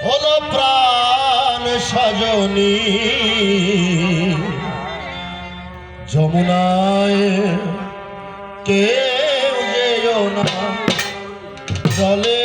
হলো প্রাণ সজনী যমুনায় কেউ যেও না চলে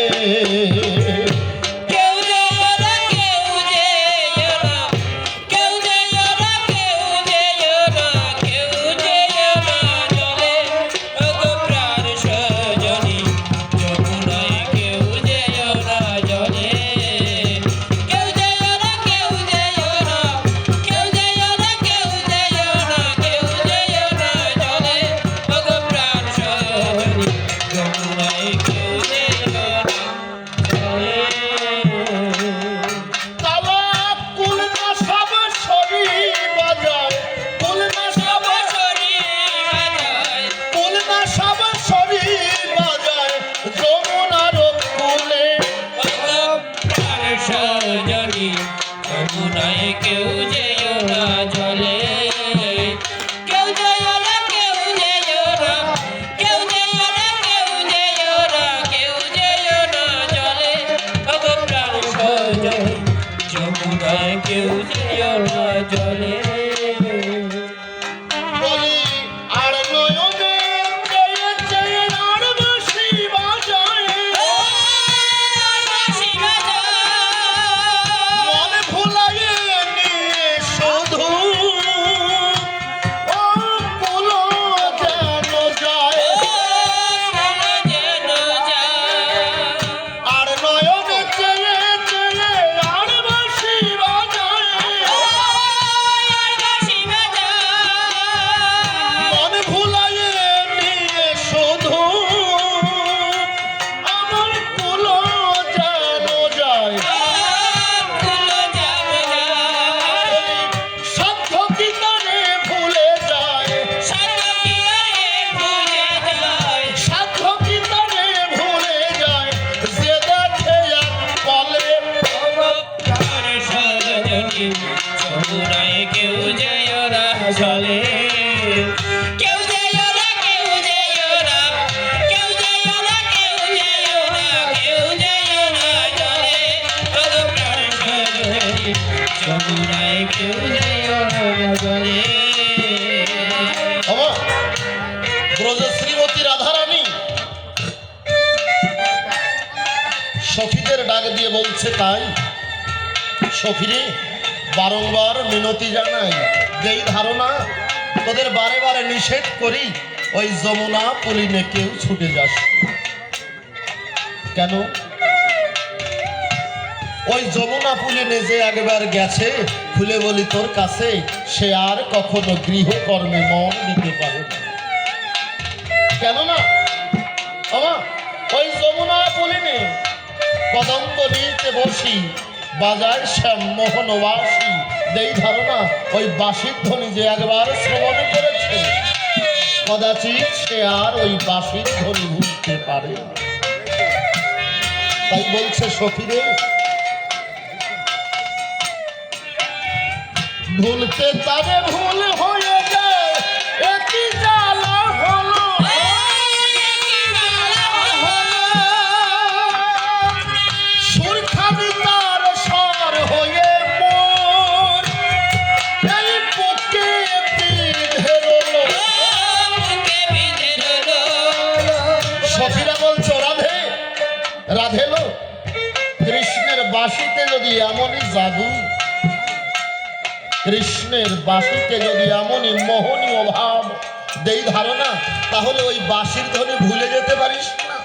শ্রীমতী রাধারানী সখীদের ডাক দিয়ে বলছে, তাই সখীরে বারংবার মিনতি জানাই, যেই ধারণা তোদের বারে বারে নিষেধ করি, ওই যমুনা পুলিনে কেউ ছুটে যাস কেন? ওই যমুনা পুলিনে যে একবার গেছে, খুলে বলি তোর কাছে, সে আর কখনো গৃহকর্মে মন দিতে পারে না। কেননা ওই যমুনা পুলিনে কদম্ব নিতে বসি বাজায় শ্যাম মোহনবাসী, যেই ধারণা ওই বাঁশির ধ্বনি যে একবার শ্রবণ করেছে, কদাচিৎ সে আর ওই বাঁশির ধ্বনি ভুলতে পারে। তাই বলছে সখীরে, ভুলতে তারে ভুল হয়ে যায়, একই জ্বালা হলো সুরখানি তার স্বর হয়ে মোর এই বুকে বিঁধে রলো। সখীরা বলছো, রাধে রাধে লো, কৃষ্ণের বাঁশিতে যদি এমনই জাদু, কৃষ্ণের বাঁশিতে যদি এমনই মোহনীয় ভাব দেই ধারণা, তাহলে ওই বাঁশির ধ্বনি ভুলে যেতে পারিস না,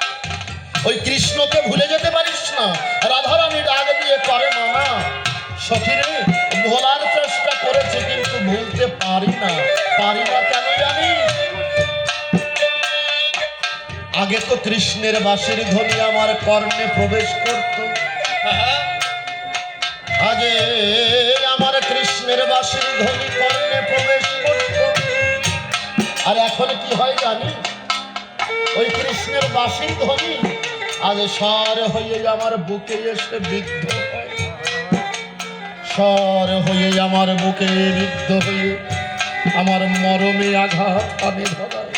ওই কৃষ্ণকে ভুলে যেতে পারিস না। রাধারানী ডাক দিয়ে করে, মামা সখীরে ভোলার চেষ্টা করেছে কিন্তু ভুলতে পারি না। কেন জানিস? আগে তো কৃষ্ণের বাঁশির ধ্বনি আমার কর্ণে প্রবেশ করত, আগে আমার কৃষ্ণের বাঁশির ধ্বনি কর্ণে প্রবেশ করত, আর এখন কি হয় জানি? ওই কৃষ্ণের বাঁশির ধ্বনি আজ স্বর হয়ে আমার বুকে এসে বিদ্ধ হয়, স্বর হয়ে আমার বুকে বিদ্ধ হয়ে আমার মরমে আঘাত আনে ধরায়।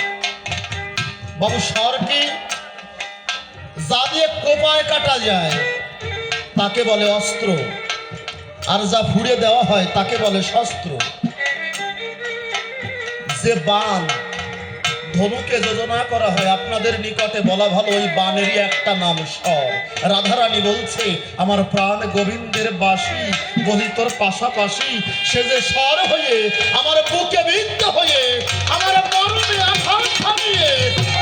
বাবু, স্বরকে যা দিয়ে কোপায় কাটা যায় তা তাকে বলে অস্ত্র, আর যা ফুঁড়ে দেওয়া হয় তাকে বলে শস্ত্র। যে বান ধনুকে যোজনা করা হয়, আপনাদের নিকটে বলা ভালো ওই বানেরই একটা নাম স্বর। রাধারানী বলছে আমার প্রাণ গোবিন্দের বাঁশি বলি তোর পাশাপাশি, সে যে স্বর হয়ে আমার বুকে বিদ্ধ হয়ে আমার মরণে আঘাত থামিয়ে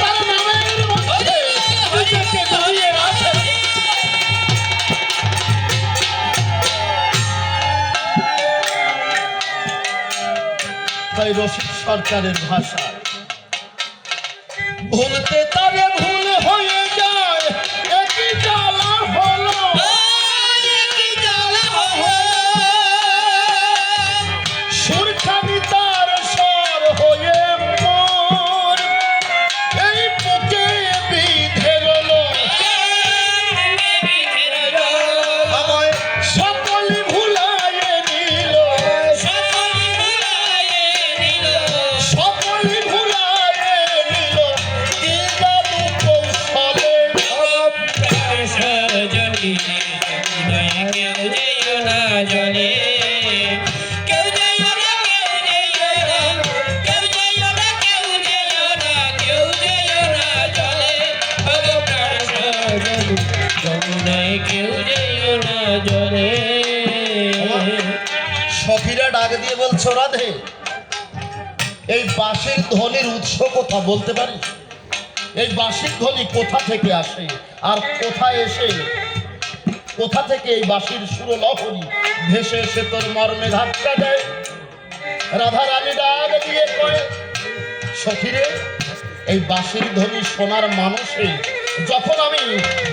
তার নামের মধ্যে নিজেকে জড়িয়ে রাখে। তাই রসিক সরকারের ভাষায় ভুলতে তারে ভুল হয়ে যায়, একই জ্বালা হলো সুরখানি তার স্বর হয়ে মোর এই বুকে বিধে গেল। আমায় সকলে ভুলায়ে নিল, সকলে ভুলায়ে নিল, কি জাদু কৌশলে। সখীরা ডাক দিয়ে বলছো রাধে এই বাঁশির ধ্বনির উৎস কোথা বলতে পারিস? এই বাঁশির ধ্বনি কোথা থেকে আসে আর কোথায় এসে কোথা থেকে এই বাঁশির সুরলহরী ভেসে এসে তোর মর্মে ধাক্কা দেয়? রাধা রানী ডাক দিয়ে কয় সখীরে এই বাঁশির ধ্বনি শোনার মানুষে যখন আমি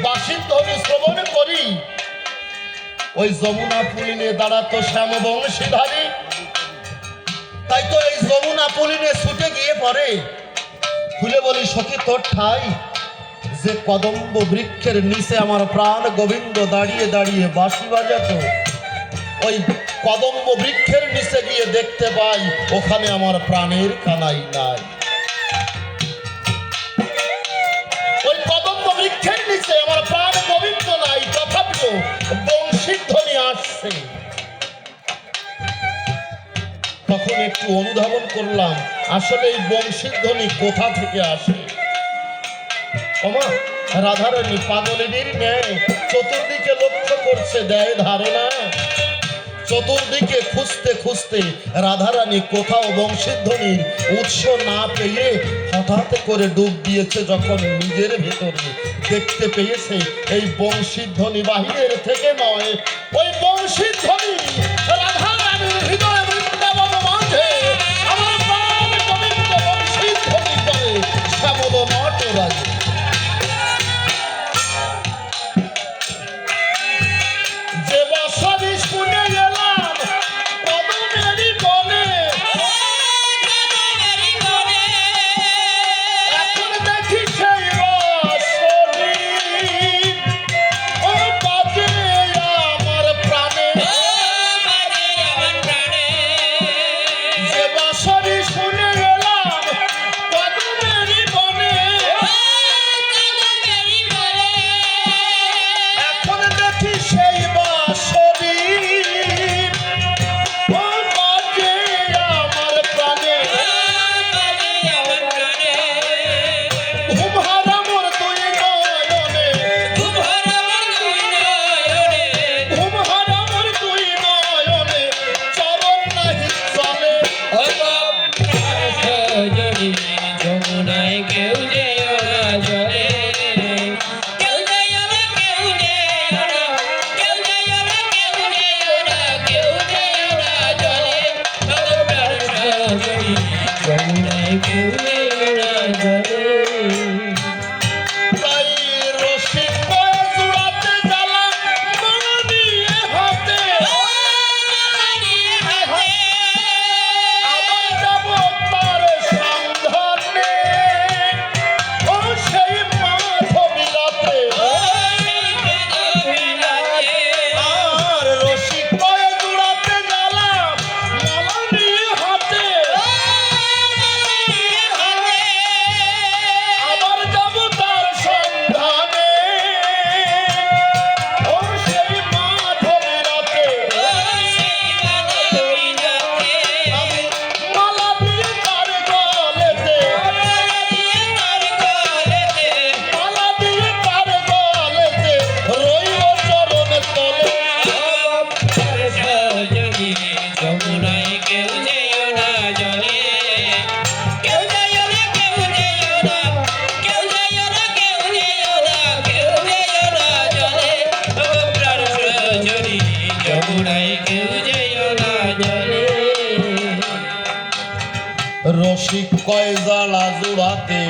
বাঁশির ধ্বনি শ্রবণ করি ওই যমুনা পুলিনে দাঁড়াতো শ্যাম বংশীধারী, তাই তো এই যমুনা পুলিনে ছুটে গিয়ে পড়ে খুলে বলি সখী তোর ঠাই যে কদম্ব বৃক্ষের নিচে আমার প্রাণ গোবিন্দ দাঁড়িয়ে দাঁড়িয়ে বাঁশি বাজাতো, ওই কদম্ব বৃক্ষের নিচে গিয়ে দেখতে পাই ওখানে আমার প্রাণের কানাই নাই। ওই কদম্ব বৃক্ষের নিচে আমার প্রাণ গোবিন্দ নাই, তথাপিও বংশীর ধ্বনি আসছে। তখন একটু অনুধাবন করলাম আসলে এই বংশীর ধ্বনি কোথা থেকে আসে। ওমা রাধারানী পাগলিনীর ন্যায় চতুর্দিকে লক্ষ্য করছে, দেয় ধারণা। চতুর্দিকে খুঁজতে খুঁজতে রাধারানী কোথাও বংশীর ধ্বনির উৎস না পেয়ে হঠাৎ করে ডুব দিয়েছে যখন নিজের ভেতরে দেখতে পেয়েছে এই বংশীর ধ্বনি বাহিরের থেকে নয়, ওই বংশীর ধ্বনি রাধারানীর হৃদয় বৃন্দাবন মাঝে আমার প্রাণ গোবিন্দ বংশীর ধ্বনি করে শ্যামল নটরাজে। যে বছরই শুনে গেলাম কদমেরই বনে, এখন দেখি সেই বছরই ও বাজে আমার প্রাণে। যে বছরই শুনে গেলাম কদমেরই বনে, এখন দেখি সেই বাঁশরি ও বাজে আমার প্রাণে। ঘুম হারা মোর দুই নয়নে, ঘুম হারা মোর দুই নয়নে, চরণ নাহি চলে। কেউ যেও না জলে, কেউ যেও না, কেউ যেও না, কেউ কয় জ্বালা জোড়াতে